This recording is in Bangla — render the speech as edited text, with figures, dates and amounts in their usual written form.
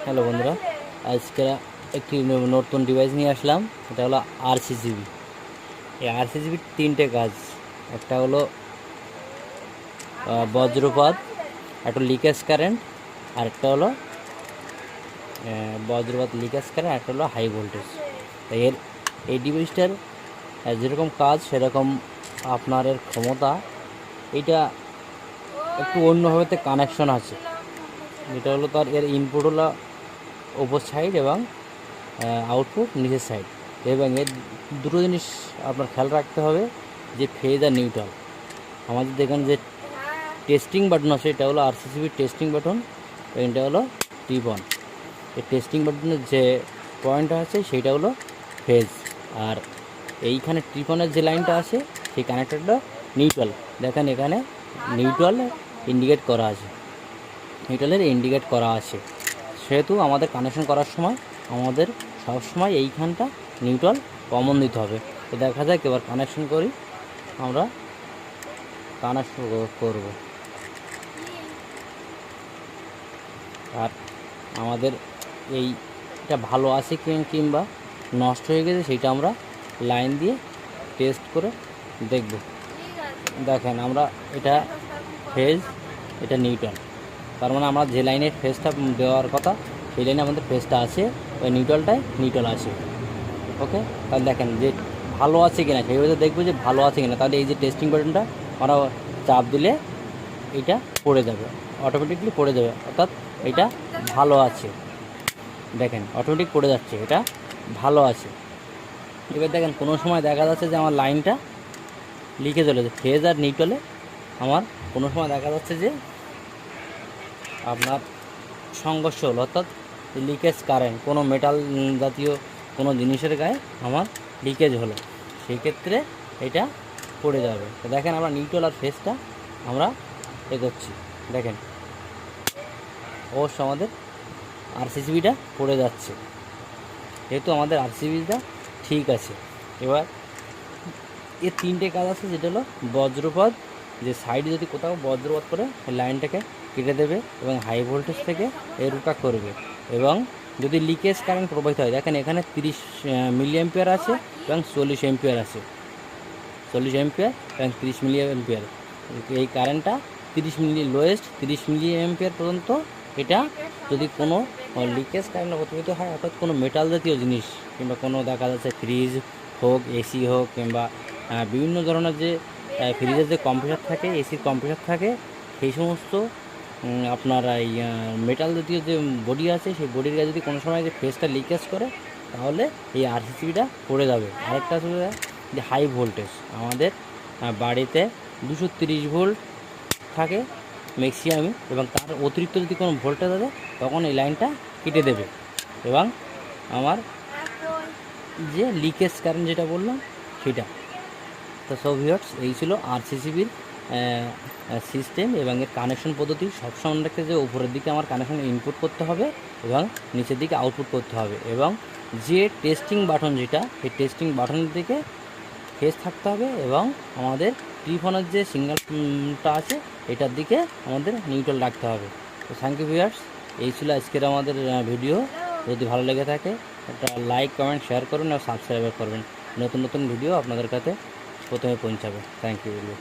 হ্যালো বন্ধুরা, আজকে একটি নতুন ডিভাইস নিয়ে আসলাম। এটা হলো আরসিসিবি। এই আরসিসিবির তিনটে কাজ। একটা হলো বজ্রপাত, একটা লিকেজ কারেন্ট, আর একটা হলো বজ্রপাত লিকেজ কারেন্ট, একটা হলো হাই ভোল্টেজ। তাই এই ডিভাইসটার যেরকম কাজ সেরকম আপনার এর ক্ষমতা। এইটা একটু অন্যভাবে কানেকশন আছে। যেটা হলো তার ইনপুট হলো ওপর সাইড এবং আউটপুট নিচের সাইড। এবং এর দুটো জিনিস আপনার খেয়াল রাখতে হবে, যে ফেজ আর নিউট্রাল। আমাদের এখানে যে টেস্টিং বাটন আছে, এটা হলো আরসিসিবির টেস্টিং বাটন, এটা হলো টিপ-অন। এই টেস্টিং বাটনের যে পয়েন্টটা আছে সেইটা হলো ফেজ, আর এইখানে টিপ-অনের যে লাইনটা আছে সেই কানেক্টরটা নিউট্রাল। দেখেন এখানে নিউট্রাল ইন্ডিকেট করা আছে, নিউট্রালের ইন্ডিকেট করা আছে। সেহেতু আমাদের কানেকশন করার সময় আমাদের সবসময় এইখানটা নিউট্রাল কমন দিতে হবে। তো দেখা যাক এবার কানেকশন করি, আমরা কানেকশন করব। আর আমাদের এইটা ভালো আছে কিংবা নষ্ট হয়ে গেছে সেইটা আমরা লাইন দিয়ে টেস্ট করে দেখব। দেখেন আমরা এটা ফেজ, এটা নিউট্রাল, তার মানে আমরা যে লাইনের ফেজটা দেওয়ার কথা সেই লাইনে আমাদের ফেজটা আছে, ওই নিউট্রালটায় নিউট্রাল আছে। ওকে, তাহলে দেখেন যে ভালো আছে কিনা সেইভাবে দেখবো যে ভালো আছে কিনা। তাহলে এই যে টেস্টিং বাটনটা আমরা চাপ দিলে এইটা পড়ে যাবে, অটোমেটিকলি পড়ে যাবে, অর্থাৎ এটা ভালো আছে। দেখেন অটোমেটিক পড়ে যাচ্ছে, এটা ভালো আছে। এবার দেখেন কোনো সময় দেখা যাচ্ছে যে আমার লাইনটা লিকে চলেছে ফেজ আর নিউট্রালে। আমার কোনো সময় দেখা যাচ্ছে যে আপনার সংঘর্ষ হলো, অর্থাৎ লিকেজ কারেন্ট, কোনো মেটাল জাতীয় কোনো জিনিসের গায়ে আমার লিকেজ হলো, সেই ক্ষেত্রে এটা পড়ে যাবে। তো দেখেন আমরা নিউট্রাল আর ফেজটা আমরা এগোচ্ছি। দেখেন অবশ্য আমাদের আরসিসিবিটা পড়ে যাচ্ছে, যেহেতু আমাদের আরসিসিবিটা ঠিক আছে। এবার এর তিনটে কাজ আছে, যেটা হলো বজ্রপাত, যে সাইডে যদি কোথাও বজ্রপাত করে লাইনটাকে কেটে দেবে এবং হাই ভোল্টেজ থেকে রোটা করবে। এবং যদি লিকেজ কারেন্ট প্রবাহিত হয়, দেখেন এখানে 30 মিলি অ্যাম্পিয়ার আছে এবং 40 অ্যাম্পিয়ার আছে, 40 অ্যাম্পিয়ার এবং 30 মিলি অ্যাম্পিয়ার। এই কারেন্টটা 30 মিলি, লোয়েস্ট 30 মিলি অ্যাম্পিয়ার পর্যন্ত। এটা যদি কোনো লিকেজ কারেন্ট প্রবাহিত হয়, অর্থাৎ কোনো মেটাল জাতীয় জিনিস কিংবা কোনো দেখা যাচ্ছে ফ্রিজ হোক, এসি হোক, কিংবা বিভিন্ন ধরনের যে ফ্রিজের যে কম্প্রেসার থাকে, এসির কম্প্রেসার থাকে, সেই সমস্ত আপনার এই মেটাল জাতীয় যে বডি আছে, সেই বডির গায়ে যদি কোনো সময় যে ফেজটা লিকেজ করে, তাহলে এই আরসিসিবিটা পড়ে যাবে। আরেকটা হচ্ছে যে হাই ভোল্টেজ। আমাদের বাড়িতে 230 ভোল্ট থাকে ম্যাক্সিমামই, এবং তার অতিরিক্ত যদি কোনো ভোল্টেজ আছে তখন এই লাইনটা কেটে দেবে। এবং আমার যে লিকেজ কারেন্ট যেটা বললাম সেটা। তো সব ভিউয়ার্স, এই ছিল আরসিসিবির সিস্টেম এবং এর কানেকশন পদ্ধতি। সবসময় রাখতে যে উপরের দিকে আমার কানেকশন ইনপুট করতে হবে এবং নিচের দিকে আউটপুট করতে হবে, এবং যে টেস্টিং বাটন যেটা, সেই টেস্টিং বাটনের দিকে ফেস থাকতে হবে, এবং আমাদের টিফোনের যে সিগন্যালটা আছে এটার দিকে আমাদের নিউট্রাল রাখতে হবে। তো থ্যাংক ইউ ভিউয়ার্স, এই ছিল আজকের আমাদের ভিডিও। যদি ভালো লেগে থাকে একটা লাইক, কমেন্ট, শেয়ার করুন এবং সাবস্ক্রাইব করবেন। নতুন নতুন ভিডিও আপনাদের কাছে প্রথমে পৌঁছাবে। Thank you.